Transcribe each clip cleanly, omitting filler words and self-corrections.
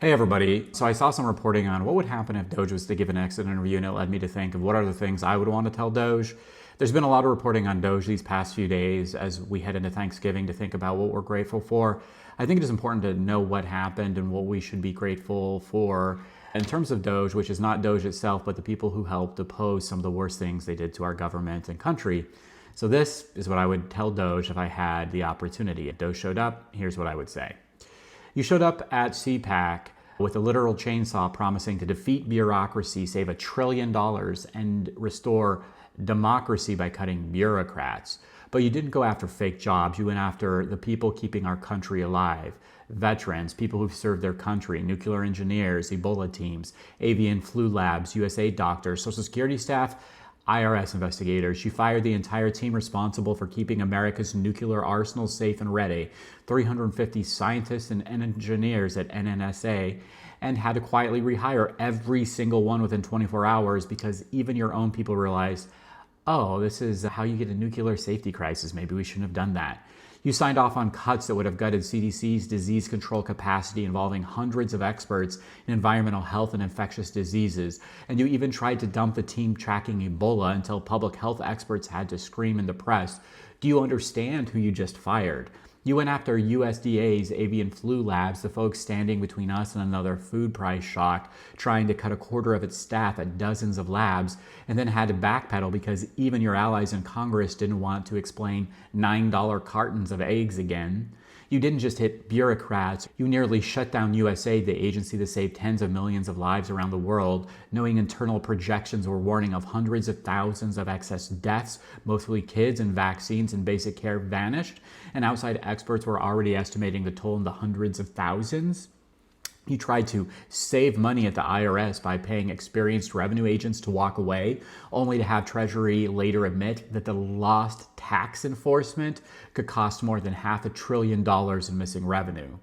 Hey everybody. So I saw some reporting on what would happen if Doge was to give an exit interview, and it led me to think of what are the things I would want to tell Doge. There's been a lot of reporting on Doge these past few days as we head into Thanksgiving to think about what we're grateful for. I think it is important to know what happened and what we should be grateful for. In terms of Doge, which is not Doge itself, but the people who helped oppose some of the worst things they did to our government and country. So this is what I would tell Doge if I had the opportunity. If Doge showed up, here's what I would say. You showed up at CPAC with a literal chainsaw promising to defeat bureaucracy, save $1 trillion, and restore democracy by cutting bureaucrats. But you didn't go after fake jobs. You went after the people keeping our country alive. Veterans, people who've served their country, nuclear engineers, Ebola teams, avian flu labs, USAID doctors, Social Security staff, IRS investigators. You fired the entire team responsible for keeping America's nuclear arsenal safe and ready, 350 scientists and engineers at NNSA, and had to quietly rehire every single one within 24 hours because even your own people realized, oh, this is how you get a nuclear safety crisis. Maybe we shouldn't have done that. You signed off on cuts that would have gutted CDC's disease control capacity involving hundreds of experts in environmental health and infectious diseases. And you even tried to dump the team tracking Ebola until public health experts had to scream in the press. Do you understand who you just fired? You went after USDA's avian flu labs, the folks standing between us and another food price shock, trying to cut a quarter of its staff at dozens of labs, and then had to backpedal because even your allies in Congress didn't want to explain $9 cartons of eggs again. You didn't just hit bureaucrats, you nearly shut down USAID, the agency that saved tens of millions of lives around the world, knowing internal projections were warning of hundreds of thousands of excess deaths, mostly kids, and vaccines and basic care vanished, and outside experts were already estimating the toll in the hundreds of thousands. You tried to save money at the IRS by paying experienced revenue agents to walk away, only to have Treasury later admit that the lost tax enforcement could cost more than $500 billion in missing revenue.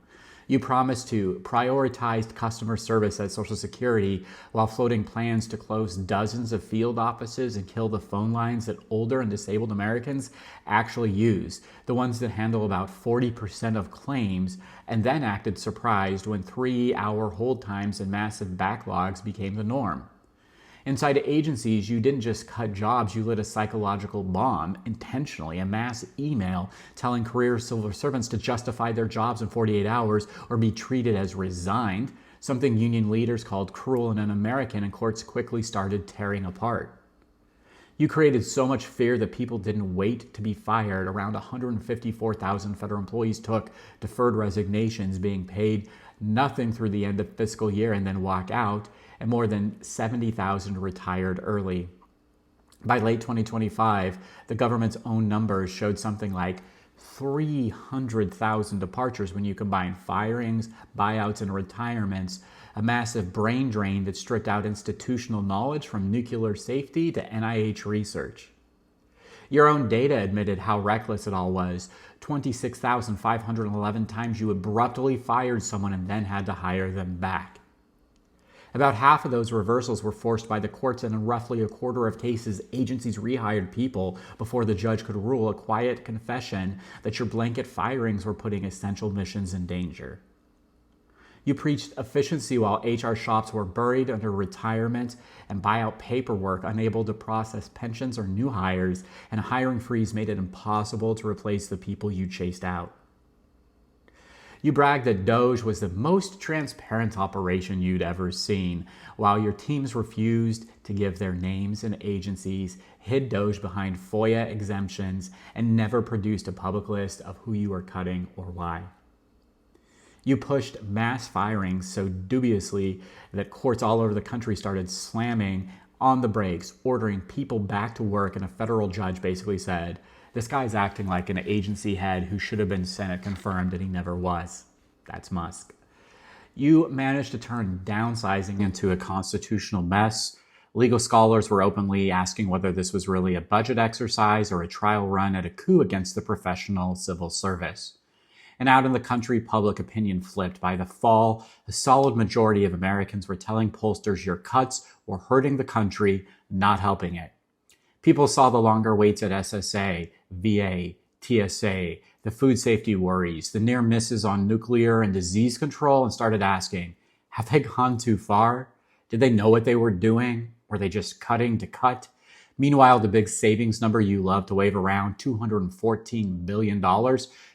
You promised to prioritize customer service at Social Security while floating plans to close dozens of field offices and kill the phone lines that older and disabled Americans actually use, the ones that handle about 40% of claims, and then acted surprised when 3-hour hold times and massive backlogs became the norm. Inside agencies, you didn't just cut jobs, you lit a psychological bomb intentionally, a mass email telling career civil servants to justify their jobs in 48 hours or be treated as resigned, something union leaders called cruel and un-American, and courts quickly started tearing apart. You created so much fear that people didn't wait to be fired. Around 154,000 federal employees took deferred resignations, being paid nothing through the end of fiscal year and then walk out, and more than 70,000 retired early. By late 2025, the government's own numbers showed something like 300,000 departures when you combine firings, buyouts, and retirements, a massive brain drain that stripped out institutional knowledge from nuclear safety to NIH research. Your own data admitted how reckless it all was. 26,511 times you abruptly fired someone and then had to hire them back. About half of those reversals were forced by the courts, and in roughly a quarter of cases, agencies rehired people before the judge could rule, a quiet confession that your blanket firings were putting essential missions in danger. You preached efficiency while HR shops were buried under retirement and buyout paperwork, unable to process pensions or new hires, and a hiring freeze made it impossible to replace the people you chased out. You bragged that Doge was the most transparent operation you'd ever seen, while your teams refused to give their names and agencies, hid Doge behind FOIA exemptions, and never produced a public list of who you were cutting or why. You pushed mass firings so dubiously that courts all over the country started slamming on the brakes, ordering people back to work, and a federal judge basically said, "This guy's acting like an agency head who should have been Senate confirmed and he never was." That's Musk. You managed to turn downsizing into a constitutional mess. Legal scholars were openly asking whether this was really a budget exercise or a trial run at a coup against the professional civil service. And out in the country, public opinion flipped. By the fall, a solid majority of Americans were telling pollsters your cuts were hurting the country, not helping it. People saw the longer waits at SSA, VA, TSA, the food safety worries, the near misses on nuclear and disease control, and started asking, Have they gone too far? Did they know what they were doing? Were they just cutting to cut? Meanwhile, the big savings number you love to wave around, $214 billion,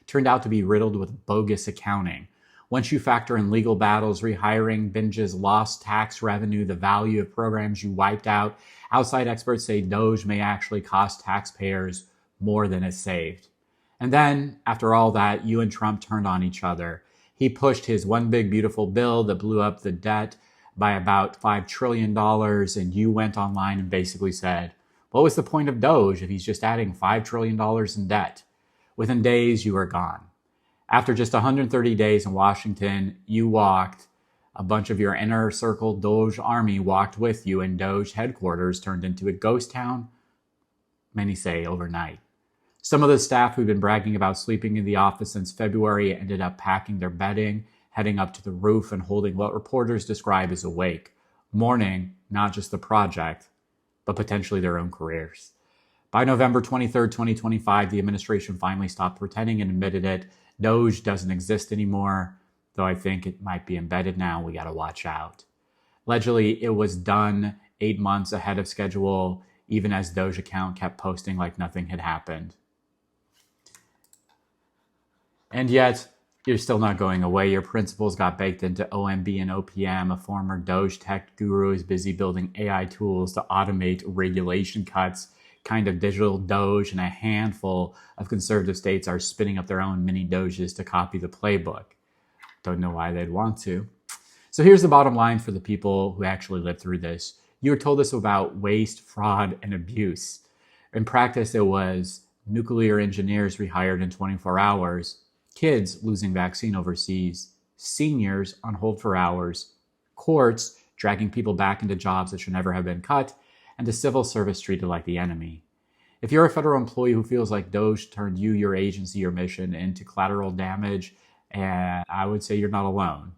turned out to be riddled with bogus accounting. Once you factor in legal battles, rehiring, binges, lost tax revenue, the value of programs you wiped out, outside experts say Doge may actually cost taxpayers more than it saved. And then, after all that, you and Trump turned on each other. He pushed his one big beautiful bill that blew up the debt by about $5 trillion, and you went online and basically said, what was the point of Doge if he's just adding $5 trillion in debt? Within days, you were gone. After just 130 days in Washington, you walked. A bunch of your inner circle Doge army walked with you, and Doge headquarters turned into a ghost town, many say overnight. Some of the staff who'd been bragging about sleeping in the office since February ended up packing their bedding, heading up to the roof and holding what reporters describe as a wake, mourning not just the project, but potentially their own careers. By November 23rd, 2025, the administration finally stopped pretending and admitted it. Doge doesn't exist anymore, though I think it might be embedded now. We got to watch out. Allegedly, it was done 8 months ahead of schedule, even as Doge account kept posting like nothing had happened. And yet, you're still not going away. Your principles got baked into OMB and OPM. A former Doge tech guru is busy building AI tools to automate regulation cuts. Kind of digital Doge, and a handful of conservative states are spinning up their own mini Doges to copy the playbook. Don't know why they'd want to. So here's the bottom line for the people who actually lived through this. You were told this about waste, fraud, and abuse. In practice, it was nuclear engineers rehired in 24 hours, kids losing vaccine overseas, seniors on hold for hours, courts dragging people back into jobs that should never have been cut, and the civil service treated like the enemy. If you're a federal employee who feels like Doge turned you, your agency, your mission into collateral damage, and I would say you're not alone.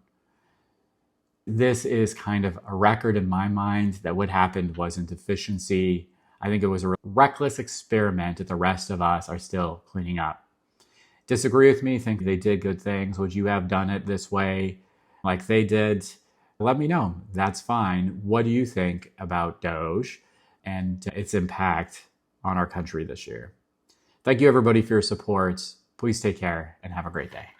This is kind of a record in my mind that what happened wasn't efficiency. I think it was a reckless experiment that the rest of us are still cleaning up. Disagree with me, think they did good things. Would you have done it this way like they did? Let me know. That's fine. What do you think about Doge and its impact on our country this year? Thank you, everybody, for your support. Please take care and have a great day.